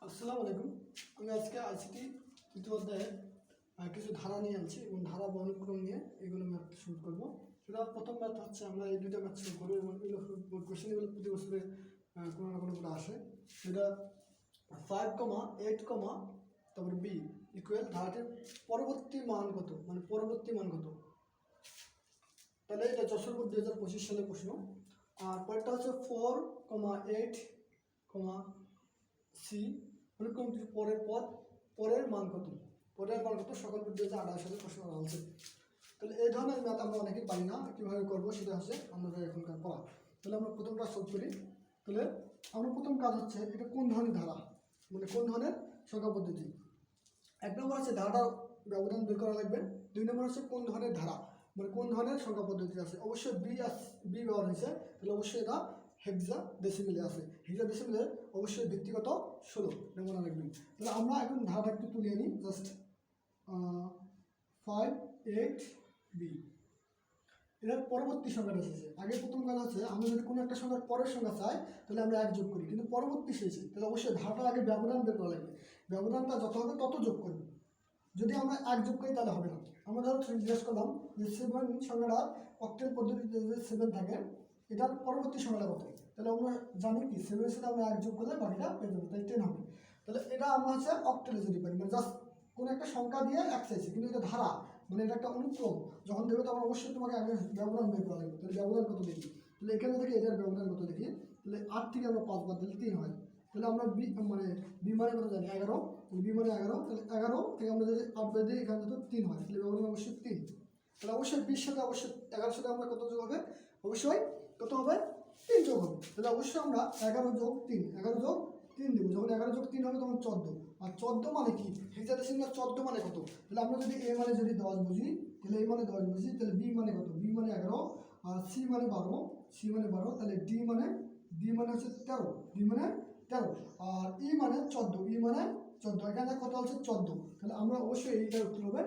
আসসালামু আলাইকুম। আমি আজকে আইসিটি তৃতীয় অধ্যায়ে কিছু ধারা নিয়ে আনছি এবং ধারা বা অনুক্রম নিয়ে এগুলো ম্যাথ শুরু করবো। সেটা প্রথম ম্যাথ হচ্ছে আমরা এই দুইটা ম্যাথ শুরু করবো এবং এগুলো কোয়েশ্চেনগুলো প্রতি বছরে কোনো না কোনো আসে। সেটা 5, 8, তারপরে বি ইকুয়াল ধারাটির পরবর্তী মান কত, মানে পরবর্তী মান কত। তাহলে এটা 2025 সালের প্রশ্ন। আর পরেরটা হচ্ছে 4, 8, সি অনুক্রম পরের পদ পরের মান কত, সকল 2028 সালে প্রশ্ন করা হচ্ছে। তাহলে এই ধরনের ম্যাথ আমরা অনেকেই পারি না, কীভাবে করবো সেটা হচ্ছে আমাদের এখনকার পড়া। তাহলে আমরা প্রথমটা সলভ করি। তাহলে আমরা প্রথম কাজ হচ্ছে এটা কোন ধরনের ধারা, মানে কোন ধরনের সংখ্যা পদ্ধতি। 1 নম্বর হচ্ছে ধারাটার ব্যবধান বের করা লাগবে। 2 নম্বর হচ্ছে কোন ধরনের ধারা, মানে কোন ধরনের সংখ্যা পদ্ধতি আছে। অবশ্যই বি ব্যবহার হয়েছে, তাহলে অবশ্যই এটা হেক্সা ডেসিমেলে আছে। হেক্সা ডেসিমেলে অবশ্যই ব্যক্তিগত 16 মনে রাখবেন। তাহলে আমরা এখন ধারাটা একটু তুলিয়ে নিই। জাস্ট 5, 8, বি এটার পরবর্তী সংখ্যাটা এসেছে। আগে প্রথম কাজ হচ্ছে আমরা যদি কোনো একটা সংখ্যার পরের সংখ্যা চাই তাহলে আমরা 1 যোগ করি, কিন্তু পরবর্তী শেষে তাহলে অবশ্যই ধারাটার আগে ব্যবধান বের করা লাগবে। ব্যবধানটা যত হবে তত যোগ করব। যদি আমরা 1 যোগ করি তাহলে হবে না। আমরা ধরো জিজ্ঞেস করলাম যে 7 সংখ্যাটা অক্টেল পদ্ধতিতে যে 7 থাকে এটার পরবর্তী সংখ্যাটা কত। তাহলে আমরা জানি কি 7 এর সাথে আমরা 1 যোগ করলে বাকিটা পেয়ে যাবো, তাই 10 হবে। তাহলে এটা আমরা হচ্ছে অক্টেলে যদি পারি, মানে জাস্ট কোনো একটা সংখ্যা দিয়ে 1 চাইছি, কিন্তু এটা ধারা, মানে এটা একটা অনুক্রম। যখন দেবে তখন অবশ্যই তোমাকে আগে ব্যবধান বের করা লাগবে। তাহলে ব্যবধান কত দেখি, তাহলে এখানে থেকে এটার ব্যবধান কত দেখি। তাহলে 8 থেকে আমরা 5 বাদ দিলে 3 হয়। তাহলে আমরা বি মানে কত জানি 11, বি মানে 11। তাহলে 11 থেকে আমরা যদি 8 বাদ দিই এখানে তো 3 হয়, তাহলে ব্যবধান অবশ্যই 3। তাহলে অবশ্যই 20 সাথে অবশ্যই 11 সাথে আমরা কত যোগ হবে, অবশ্যই কত হবে 3 যোগ হবে। তাহলে অবশ্যই আমরা 11 যোগ 3 দেবো। যখন 11 যোগ 3 হবে তখন 14। আর 14 মানে কি, হেক্সা ডেসিমেলে 14 মানে কত। তাহলে আমরা যদি এ মানে যদি 10 বুঝি, তাহলে এ মানে 10 বুঝি, তাহলে বি মানে কত, বি মানে 11, আর সি মানে 12, তাহলে ডি মানে হচ্ছে 13, ডি মানে 13, আর ই মানে 14, এখানে কত হচ্ছে 14। তাহলে আমরা অবশ্যই এইটার উত্তর হবে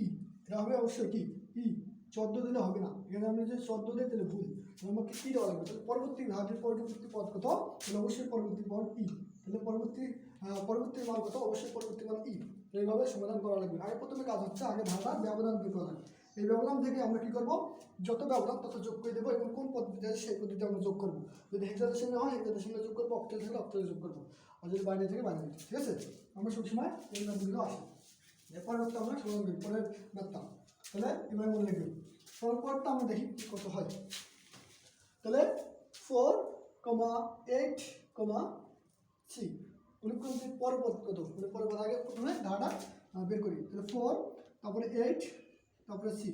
ই। এটা হবে অবশ্যই কি ই। 14 দিলে হবে না, এখানে আমরা যদি 14 দিই তাহলে ভুল। তাহলে আমাকে ই দেওয়া লাগবে। তাহলে পরবর্তী পদ কত, তাহলে অবশ্যই পরবর্তী পদ ই। তাহলে পরবর্তী মান কত, অবশ্যই পরবর্তী মান ই। এইভাবে সমাধান করা লাগবে। আগে প্রথমে কাজ হচ্ছে আগে ধারা ব্যবধান বের করা লাগবে। এই ব্যবধান থেকে আমরা কি করব, যত ব্যবধান তত যোগ করে দেবো এবং কোন পদ্ধতি আছে সেই পদ্ধতি আমরা যোগ করবো। যদি হেক্সাডেসিমেলে হয় হেক্সাডেসিমেলে যোগ করবো, অক্টেল থেকে অক্টেলে যোগ করবো, আর যদি বাইনারি থেকে বাইনারি। ঠিক আছে, আমরা সবসময় এই ম্যাথগুলো আসি। এরপর ম্যাথটা আমরা সমাধান করি, পরের ম্যাথটা। তাহলে এবার মনে রাখবেন পরটা আমরা দেখি কত হয়। তাহলে 4, 8, সি অনুক্রমটির পরপদ কত, মানে পরপদ আগে প্রথমে ধারাটা বের করি। তাহলে 4, তারপরে 8, তারপরে সি।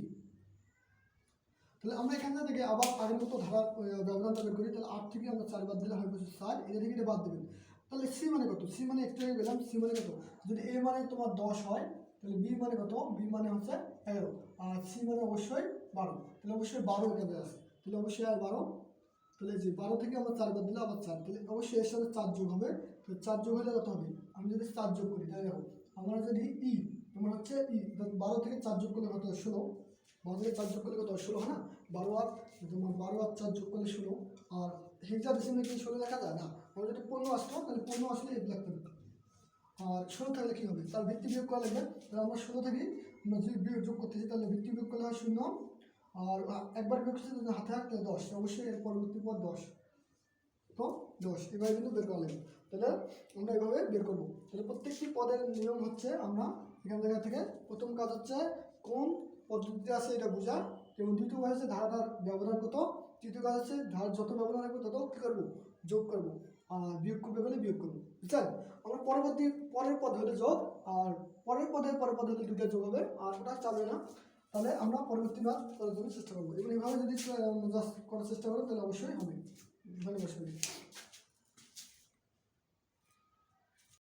তাহলে আমরা এখান থেকে আবার আগের মতো ধারার ব্যবধানটা বের করি। তাহলে 8 থেকে আমরা 4 বাদ দিলে হয় 7, এটা থেকে এটা বাদ দেবেন। তাহলে সি মানে কত, সি মানে একটু আগে গেলাম, সি মানে কত, যদি এ মানে তোমার 10 হয় তাহলে বি মানে কত, বি মানে হচ্ছে 11, আর সি মানে অবশ্যই 12। তাহলে অবশ্যই 12 এখানে আছে, তাহলে অবশ্যই আর 12। তাহলে যে 12 থেকে আমরা 4 বাদ দিলে আবার 4, তাহলে অবশ্যই এর সাথে 4 যোগ হবে। তো 4 যোগ হলে কত হবে, আমি যদি 4 যোগ করি তাহলে দেখো আমরা যদি ই তোমার হচ্ছে ই 12 থেকে 4 যোগ করলে কত 16, 12 থেকে 4 যোগ করলে কত 16 হয় না, 12 আর তোমার 12 আর 4 যোগ করলে 16। আর হেক্সা ডেসিমেলে কি 16 লেখা যায় না, আমরা যদি 15 আসতো তাহলে 15 আসলে এই লিখতে হবে। আর 16 থাকলে কী হবে, তার ভিত্তি বিয়োগ করা লাগবে। তাহলে আমরা 16 থেকে আমরা যদি বিয়োগ যোগ করতেছি তাহলে ভিত্তি বিয়োগ করলে হয় 0, আর একবার বিয়োগ করতে যদি হাতে থাকতে 10, অবশ্যই এর পরবর্তী পদ 10, তো 10 এভাবে কিন্তু বের করা লাগবে। তাহলে আমরা এভাবে বের করবো। তাহলে প্রত্যেকটি পদের নিয়ম হচ্ছে আমরা এখান থেকে প্রথম কাজ হচ্ছে কোন পদ্ধতিতে আছে এটা বোঝা, এবং দ্বিতীয় কাজ হচ্ছে ধারাটার ব্যবধান কত, তৃতীয় কাজ হচ্ছে ধারার যত ব্যবধান রাখবো তত কী করবো, যোগ করবো, আর বিয়োগ করবে বলে বিয়োগ করবো। বুঝছেন, আমরা পরের পদ হলে যোগ, আর পরের পদ হলে দুটো যোগ হবে, আর ওটা চালবে না। তাহলে আমরা পরবর্তী বার করার জন্য চেষ্টা করবো, এবং এইভাবে যদি করার চেষ্টা করেন তাহলে অবশ্যই হবে। ধন্যবাদ।